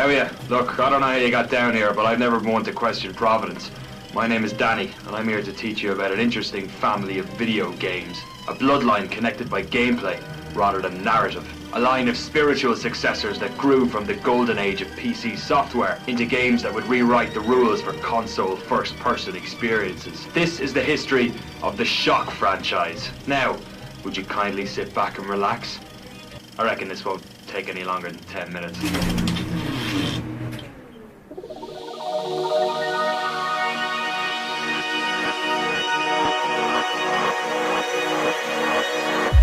How are you? Look, I don't know how you got down here, but I've never been one to question Providence. My name is Danny, and I'm here to teach you about an interesting family of video games. A bloodline connected by gameplay, rather than narrative. A line of spiritual successors that grew from the golden age of PC software into games that would rewrite the rules for console first-person experiences. This is the history of the Shock franchise. Now, would you kindly sit back and relax? I reckon this won't take any longer than 10 minutes.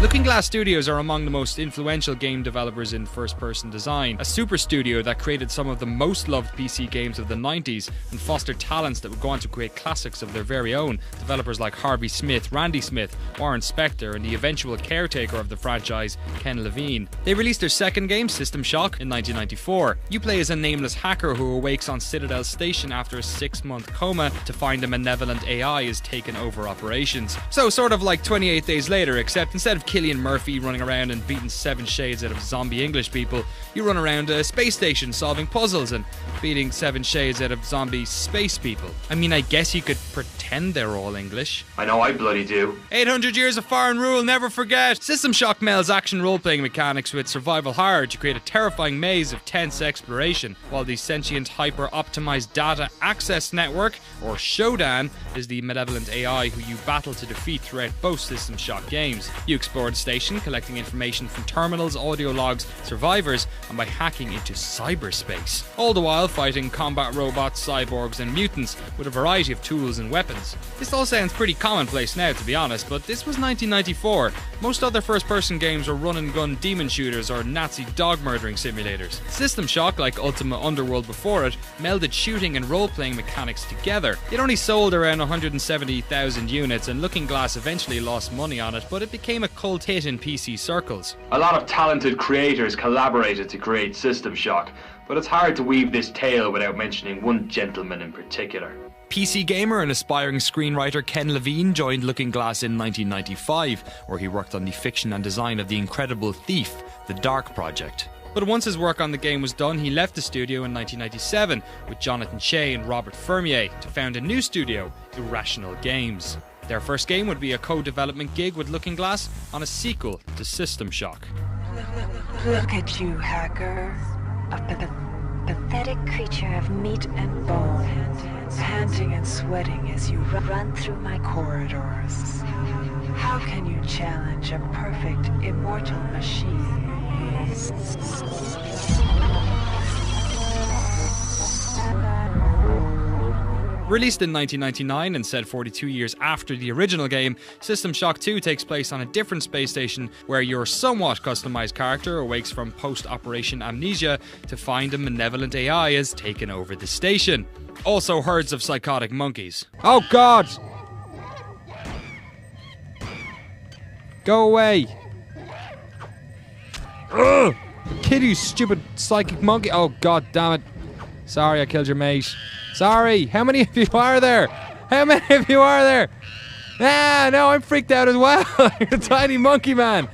Looking Glass Studios are among the most influential game developers in first-person design, a super studio that created some of the most loved PC games of the 90s and fostered talents that would go on to create classics of their very own, developers like Harvey Smith, Randy Smith, Warren Spector, and the eventual caretaker of the franchise, Ken Levine. They released their second game, System Shock, in 1994. You play as a nameless hacker who awakes on Citadel Station after a 6-month coma to find a malevolent AI has taken over operations. So sort of like 28 Days Later, except instead of Cillian Murphy running around and beating 7 shades out of zombie English people, you run around a space station solving puzzles and beating 7 shades out of zombie space people. I mean, I guess you could pretend they're all English. I know I bloody do. 800 years of foreign rule, never forget! System Shock melds action role-playing mechanics with survival horror to create a terrifying maze of tense exploration, while the sentient hyper-optimized data access network, or Shodan, is the malevolent AI who you battle to defeat throughout both System Shock games. You explore the station, collecting information from terminals, audio logs, survivors, and by hacking into cyberspace. All the while fighting combat robots, cyborgs, and mutants with a variety of tools and weapons. This all sounds pretty commonplace now, to be honest, but this was 1994. Most other first-person games were run-and-gun demon shooters or Nazi dog-murdering simulators. System Shock, like Ultima Underworld before it, melded shooting and role-playing mechanics together. It only sold around 170,000 units, and Looking Glass eventually lost money on it, but it became a cult hit in PC circles. A lot of talented creators collaborated to create System Shock, but it's hard to weave this tale without mentioning one gentleman in particular. PC gamer and aspiring screenwriter Ken Levine joined Looking Glass in 1995, where he worked on the fiction and design of the incredible Thief, the Dark Project. But once his work on the game was done, he left the studio in 1997 with Jonathan Shea and Robert Fermier to found a new studio, Irrational Games. Their first game would be a co-development gig with Looking Glass on a sequel to System Shock. Look at you, hacker. A pathetic creature of meat and bone, panting and sweating as you run through my corridors. How can you challenge a perfect, immortal machine? Released in 1999 and set 42 years after the original game, System Shock 2 takes place on a different space station where your somewhat customized character awakes from post-operation amnesia to find a malevolent AI has taken over the station. Also herds of psychotic monkeys. Oh god! Go away! Ugh! Kid, you stupid psychic monkey! Oh god damn it! Sorry I killed your mate. Sorry, how many of you are there? How many of you are there? Ah, no, I'm freaked out as well. You're a tiny monkey man.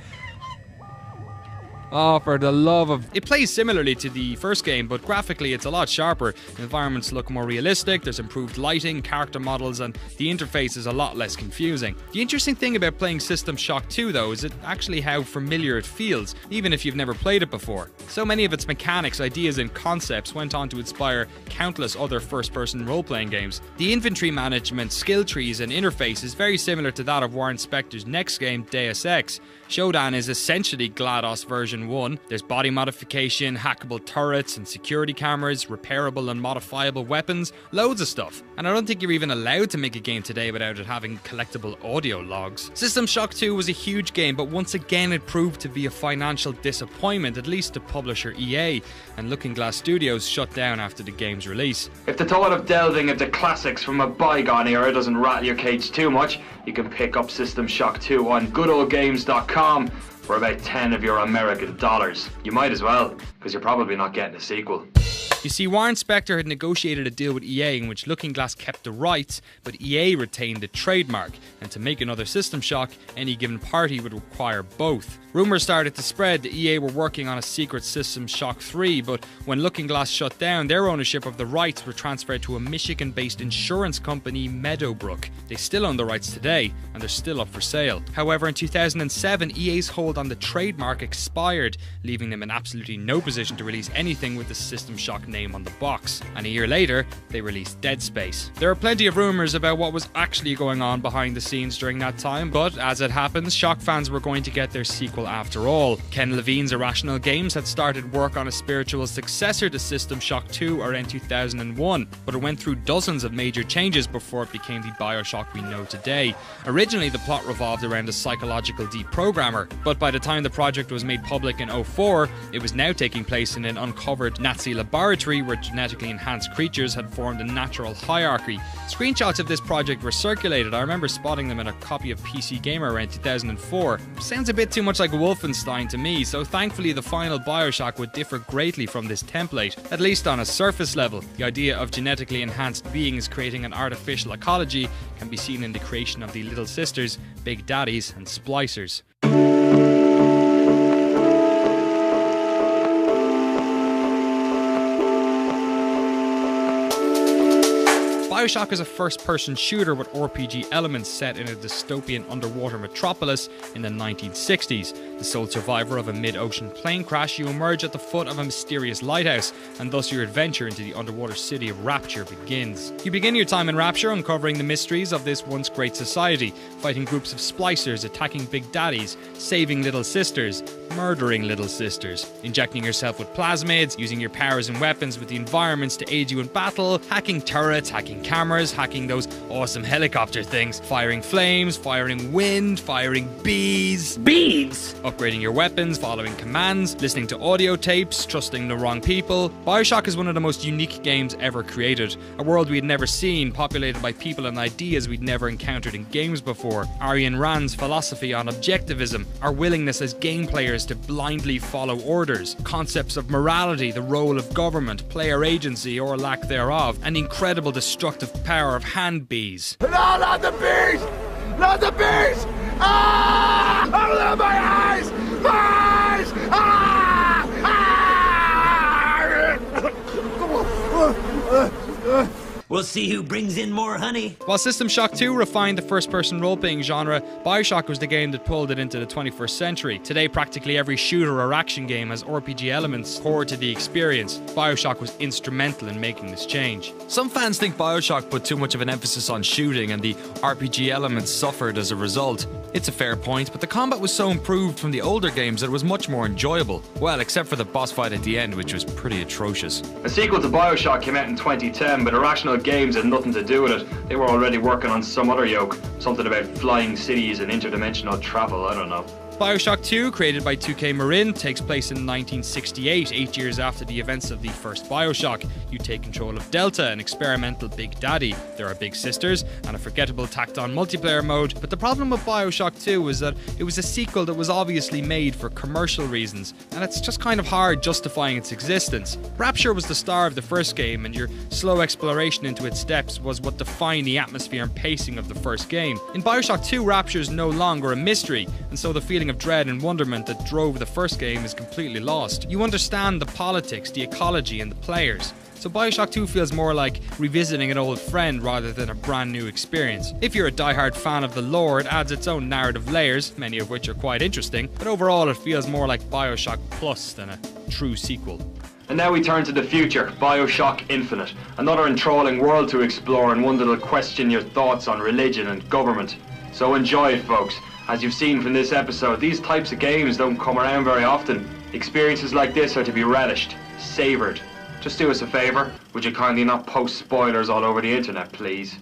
Oh, for the love of... It plays similarly to the first game, but graphically it's a lot sharper. The environments look more realistic, there's improved lighting, character models, and the interface is a lot less confusing. The interesting thing about playing System Shock 2, though, is actually how familiar it feels, even if you've never played it before. So many of its mechanics, ideas, and concepts went on to inspire countless other first-person role-playing games. The inventory management, skill trees, and interface is very similar to that of Warren Spector's next game, Deus Ex. Shodan is essentially GLaDOS version 1. There's body modification, hackable turrets and security cameras, repairable and modifiable weapons, loads of stuff. And I don't think you're even allowed to make a game today without it having collectible audio logs. System Shock 2 was a huge game, but once again it proved to be a financial disappointment, at least to publisher EA, and Looking Glass Studios shut down after the game's release. If the thought of delving into classics from a bygone era doesn't rattle your cage too much, you can pick up System Shock 2 on goodoldgames.com for about 10 of your American dollars. You might as well, because you're probably not getting a sequel. You see, Warren Spector had negotiated a deal with EA in which Looking Glass kept the rights, but EA retained the trademark, and to make another System Shock, any given party would require both. Rumours started to spread that EA were working on a secret System Shock 3, but when Looking Glass shut down, their ownership of the rights were transferred to a Michigan-based insurance company, Meadowbrook. They still own the rights today, and they're still up for sale. However, in 2007, EA's hold on the trademark expired, leaving them in absolutely no position to release anything with the System Shock name on the box. And a year later, they released Dead Space. There are plenty of rumours about what was actually going on behind the scenes during that time, but as it happens, Shock fans were going to get their sequel after all. Ken Levine's Irrational Games had started work on a spiritual successor to System Shock 2 around 2001, but it went through dozens of major changes before it became the Bioshock we know today. Originally, the plot revolved around a psychological deprogrammer, but by the time the project was made public in 2004, it was now taking place in an uncovered Nazi laboratory where genetically enhanced creatures had formed a natural hierarchy. Screenshots of this project were circulated. I remember spotting them in a copy of PC Gamer around 2004. Sounds a bit too much like Wolfenstein to me, so thankfully the final Bioshock would differ greatly from this template, at least on a surface level. The idea of genetically enhanced beings creating an artificial ecology can be seen in the creation of the Little Sisters, Big Daddies and Splicers. Bioshock is a first-person shooter with RPG elements set in a dystopian underwater metropolis in the 1960s. The sole survivor of a mid-ocean plane crash, you emerge at the foot of a mysterious lighthouse, and thus your adventure into the underwater city of Rapture begins. You begin your time in Rapture uncovering the mysteries of this once great society, fighting groups of splicers, attacking big daddies, saving little sisters, murdering little sisters, injecting yourself with plasmids, using your powers and weapons with the environments to aid you in battle, hacking turrets, hacking cameras, hacking those awesome helicopter things, firing flames, firing wind, firing bees. Bees! Upgrading your weapons, following commands, listening to audio tapes, trusting the wrong people. Bioshock is one of the most unique games ever created. A world we'd never seen, populated by people and ideas we'd never encountered in games before. Arian Rand's philosophy on objectivism, our willingness as game players to blindly follow orders, concepts of morality, the role of government, player agency or lack thereof, and the incredible destructive power of hand bees. No, not the bees! Not the bees! Ah! Open my eyes! My eyes! Ah! Ah! We'll see who brings in more honey. While System Shock 2 refined the first-person role-playing genre, Bioshock was the game that pulled it into the 21st century. Today, practically every shooter or action game has RPG elements core to the experience. Bioshock was instrumental in making this change. Some fans think Bioshock put too much of an emphasis on shooting and the RPG elements suffered as a result. It's a fair point, but the combat was so improved from the older games that it was much more enjoyable. Well, except for the boss fight at the end, which was pretty atrocious. A sequel to Bioshock came out in 2010, but Irrational Games had nothing to do with it. They were already working on some other yoke. Something about flying cities and interdimensional travel, I don't know. Bioshock 2, created by 2K Marin, takes place in 1968, 8 years after the events of the first Bioshock. You take control of Delta, an experimental Big Daddy. There are Big Sisters, and a forgettable tacked-on multiplayer mode, but the problem with Bioshock 2 was that it was a sequel that was obviously made for commercial reasons, and it's just kind of hard justifying its existence. Rapture was the star of the first game, and your slow exploration into its depths was what defined the atmosphere and pacing of the first game. In Bioshock 2, Rapture is no longer a mystery, and so the feeling of dread and wonderment that drove the first game is completely lost. You understand the politics, the ecology, and the players. So Bioshock 2 feels more like revisiting an old friend rather than a brand new experience. If you're a diehard fan of the lore, it adds its own narrative layers, many of which are quite interesting, but overall it feels more like Bioshock Plus than a true sequel. And now we turn to the future, Bioshock Infinite. Another enthralling world to explore and one that'll question your thoughts on religion and government. So enjoy it, folks. As you've seen from this episode, these types of games don't come around very often. Experiences like this are to be relished, savoured. Just do us a favour, would you kindly not post spoilers all over the internet, please?